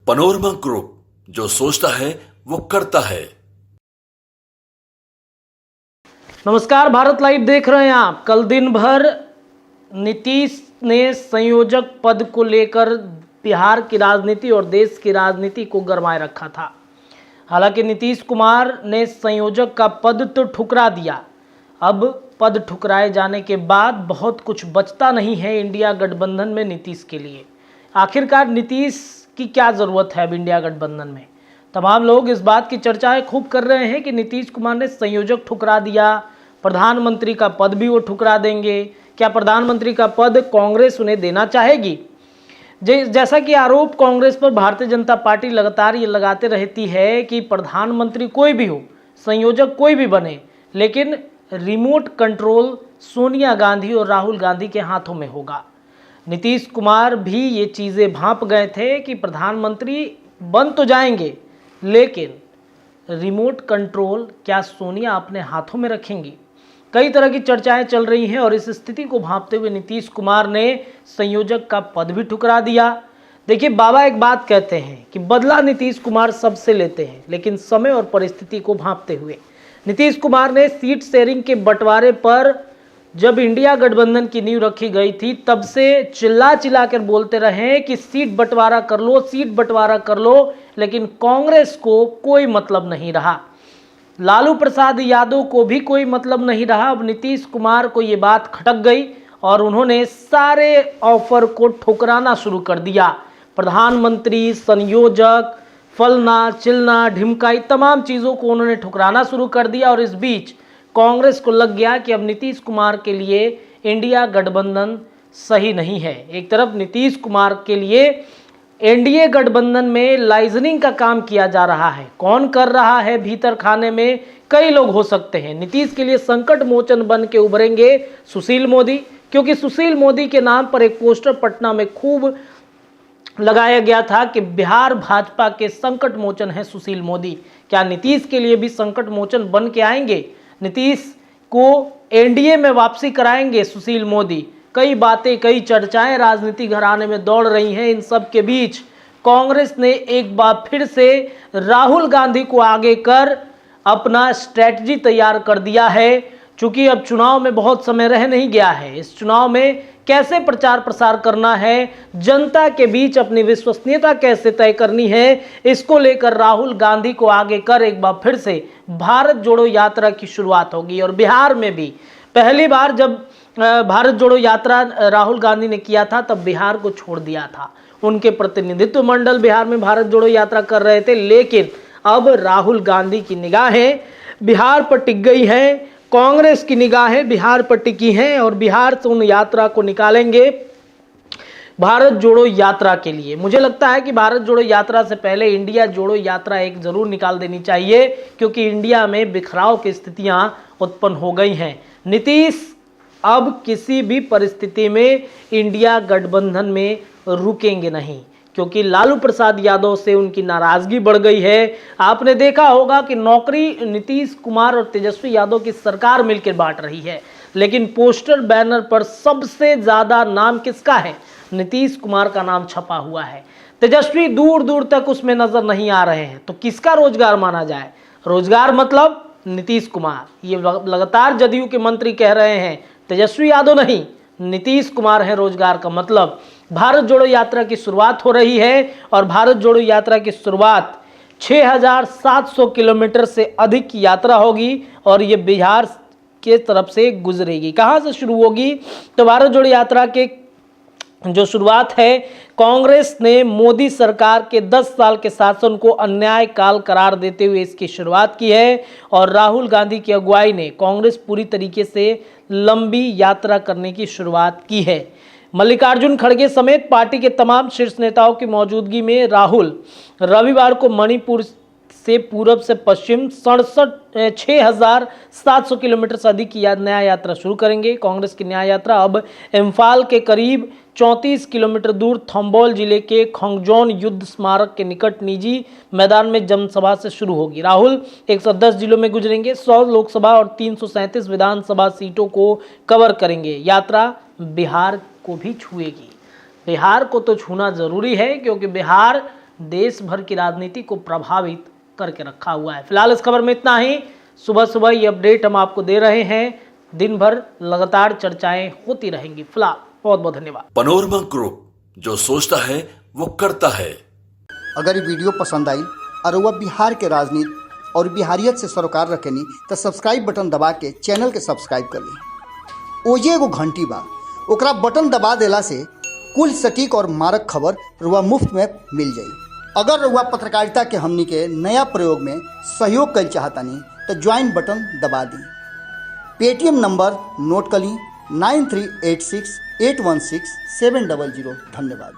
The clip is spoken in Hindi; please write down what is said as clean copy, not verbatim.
पनोरमा ग्रुप, जो सोचता है वो करता है। नमस्कार, भारत लाइव देख रहे हैं आप। कल दिन भर नीतीश ने संयोजक पद को लेकर बिहार की राजनीति और देश की राजनीति को गरमाए रखा था। हालांकि नीतीश कुमार ने संयोजक का पद तो ठुकरा दिया। अब पद ठुकराए जाने के बाद बहुत कुछ बचता नहीं है इंडिया गठबंधन में नीतीश के लिए। आखिरकार नीतीश की क्या ज़रूरत है अब इंडिया गठबंधन में? तमाम लोग इस बात की चर्चाएं खूब कर रहे हैं कि नीतीश कुमार ने संयोजक ठुकरा दिया, प्रधानमंत्री का पद भी वो ठुकरा देंगे। क्या प्रधानमंत्री का पद कांग्रेस उन्हें देना चाहेगी? जैसा कि आरोप कांग्रेस पर भारतीय जनता पार्टी लगातार ये लगाते रहती है कि प्रधानमंत्री कोई भी हो, संयोजक कोई भी बने, लेकिन रिमोट कंट्रोल सोनिया गांधी और राहुल गांधी के हाथों में होगा। नीतीश कुमार भी ये चीज़ें भांप गए थे कि प्रधानमंत्री बन तो जाएंगे, लेकिन रिमोट कंट्रोल क्या सोनिया अपने हाथों में रखेंगी? कई तरह की चर्चाएं चल रही हैं और इस स्थिति को भांपते हुए नीतीश कुमार ने संयोजक का पद भी ठुकरा दिया। देखिए, बाबा एक बात कहते हैं कि बदला नीतीश कुमार सबसे लेते हैं, लेकिन समय और परिस्थिति को भांपते हुए नीतीश कुमार ने सीट शेयरिंग के बंटवारे पर जब इंडिया गठबंधन की नींव रखी गई थी तब से चिल्ला चिल्ला कर बोलते रहे कि सीट बंटवारा कर लो, सीट बंटवारा कर लो, लेकिन कांग्रेस को कोई मतलब नहीं रहा। लालू प्रसाद यादव को भी कोई मतलब नहीं रहा। अब नीतीश कुमार को ये बात खटक गई और उन्होंने सारे ऑफर को ठुकराना शुरू कर दिया। प्रधानमंत्री, संयोजक, फलना चिलना ढिमकाई, तमाम चीज़ों को उन्होंने ठुकराना शुरू कर दिया। और इस बीच कांग्रेस को लग गया कि अब नीतीश कुमार के लिए इंडिया गठबंधन सही नहीं है। एक तरफ नीतीश कुमार के लिए एनडीए गठबंधन में लाइजनिंग का काम किया जा रहा है। कौन कर रहा है भीतर खाने में? कई लोग हो सकते हैं। नीतीश के लिए संकट मोचन बन के उभरेंगे सुशील मोदी, क्योंकि सुशील मोदी के नाम पर एक पोस्टर पटना में खूब लगाया गया था कि बिहार भाजपा के संकट मोचन है सुशील मोदी। क्या नीतीश के लिए भी संकट मोचन बन के आएंगे? नीतीश को एनडीए में वापसी कराएंगे सुशील मोदी? कई बातें, कई चर्चाएं राजनीति घराने में दौड़ रही हैं। इन सब के बीच कांग्रेस ने एक बार फिर से राहुल गांधी को आगे कर अपना स्ट्रेटजी तैयार कर दिया है। चूंकि अब चुनाव में बहुत समय रह नहीं गया है, इस चुनाव में कैसे प्रचार प्रसार करना है, जनता के बीच अपनी विश्वसनीयता कैसे तय करनी है, इसको लेकर राहुल गांधी को आगे कर एक बार फिर से भारत जोड़ो यात्रा की शुरुआत होगी। और बिहार में भी पहली बार जब भारत जोड़ो यात्रा राहुल गांधी ने किया था तब बिहार को छोड़ दिया था। उनके प्रतिनिधित्व मंडल बिहार में भारत जोड़ो यात्रा कर रहे थे, लेकिन अब राहुल गांधी की निगाहें बिहार पर टिक गई हैं, कांग्रेस की निगाहें बिहार पर टिकी हैं और बिहार से उन यात्रा को निकालेंगे भारत जोड़ो यात्रा के लिए। मुझे लगता है कि भारत जोड़ो यात्रा से पहले इंडिया जोड़ो यात्रा एक जरूर निकाल देनी चाहिए, क्योंकि इंडिया में बिखराव की स्थितियां उत्पन्न हो गई हैं। नीतीश अब किसी भी परिस्थिति में इंडिया गठबंधन में रुकेंगे नहीं, क्योंकि लालू प्रसाद यादव से उनकी नाराजगी बढ़ गई है। आपने देखा होगा कि नौकरी नीतीश कुमार और तेजस्वी यादव की सरकार मिलकर बांट रही है, लेकिन पोस्टर बैनर पर सबसे ज्यादा नाम किसका है? नीतीश कुमार का नाम छपा हुआ है। तेजस्वी दूर दूर तक उसमें नजर नहीं आ रहे हैं। तो किसका रोजगार माना जाए? रोजगार मतलब नीतीश कुमार। ये लगातार जदयू के मंत्री कह रहे हैं, तेजस्वी यादव नहीं, नीतीश कुमार है रोजगार का मतलब। भारत जोड़ो यात्रा की शुरुआत हो रही है और भारत जोड़ो यात्रा की शुरुआत 6700 किलोमीटर से अधिक की यात्रा होगी और ये बिहार के तरफ से गुजरेगी। कहाँ से शुरू होगी? तो भारत जोड़ो यात्रा के जो शुरुआत है, कांग्रेस ने मोदी सरकार के 10 साल के शासन को अन्याय काल करार देते हुए इसकी शुरुआत की है और राहुल गांधी की अगुवाई ने कांग्रेस पूरी तरीके से लंबी यात्रा करने की शुरुआत की है। मल्लिकार्जुन खड़गे समेत पार्टी के तमाम शीर्ष नेताओं की मौजूदगी में राहुल रविवार को मणिपुर से पूरब से पश्चिम 6700 किलोमीटर से अधिक की न्याय यात्रा शुरू करेंगे। कांग्रेस की न्याय यात्रा अब इम्फाल के करीब 34 किलोमीटर दूर थम्बौल जिले के खोंगजोन युद्ध स्मारक के निकट निजी मैदान में जनसभा से शुरू होगी। राहुल 110 जिलों में गुजरेंगे, 100 लोकसभा और 337 विधानसभा सीटों को कवर करेंगे। यात्रा बिहार को भी छुएगी। बिहार को तो छूना जरूरी है, क्योंकि बिहार देश भर की राजनीति को प्रभावित करके रखा हुआ है। फिलहाल इस खबर में इतना ही। सुबह सुबह ये अपडेट हम आपको दे रहे हैं। दिन भर लगातार चर्चाएं होती रहेंगी। फिलहाल बहुत बहुत धन्यवाद। पनोरमा ग्रुप, जो सोचता है वो करता है। अगर ये वीडियो पसंद आई और वह बिहार के राजनीति और बिहारियत से सरोकार रखेनी तो सब्सक्राइब बटन दबा के चैनल के सब्सक्राइब कर ली। ओजे एगो घंटी बा, ओकरा बटन दबा देला से कुल सटीक और मारक खबर रुआ मुफ्त में मिल जाई। अगर रुआ पत्रकारिता के हमनी के नया प्रयोग में सहयोग कर चाहतानी तो ज्वाइन बटन दबा दी। पेटीएम नंबर नोट कर ली 9386816700। धन्यवाद।